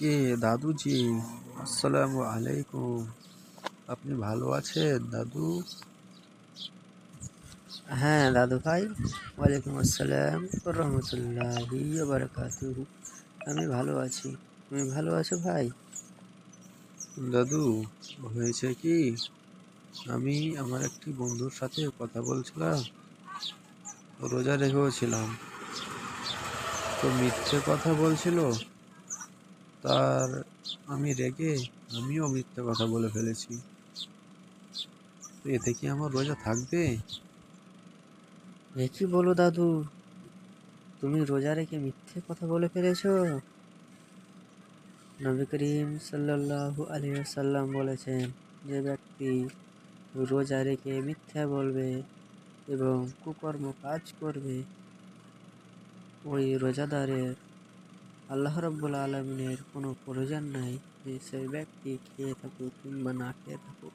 কে দাদুজি? আসসালামু আলাইকুম। আপনি ভালো আছেন দাদু? হ্যাঁ দাদু ভাই, ওয়ালাইকুম আসসালাম রহমতুল্লাহি বারাকাতুহু। আমি ভালো আছি। তুমি ভালো আছো ভাই? দাদু, হয়েছে কি, আমি আমার একটি বন্ধুর সাথে কথা বলছিলাম। রোজা রেখেও ছিলাম, তো মিথ্যে কথা বলছিল। তার আমি রেগে আমিও মিথ্যে কথা বলে ফেলেছি। তো এতে কি আমার রোজা থাকবে? এ কি বলো দাদু, তুমি রোজা রেখে মিথ্যে কথা বলে ফেলেছো? নবী করিম সাল্লাল্লাহু আলাইহি ওয়াসাল্লাম বলেছেন, যে ব্যক্তি রোজা রেখে মিথ্যা বলবে এবং কুকর্ম কাজ করবে, ওই রোজাদারের আল্লাহ রাব্বুল আলামিনের কোনো প্রয়োজন নাই যে সেই ব্যক্তি খেয়ে থাকুক কিংবা না খেয়ে থাকুক।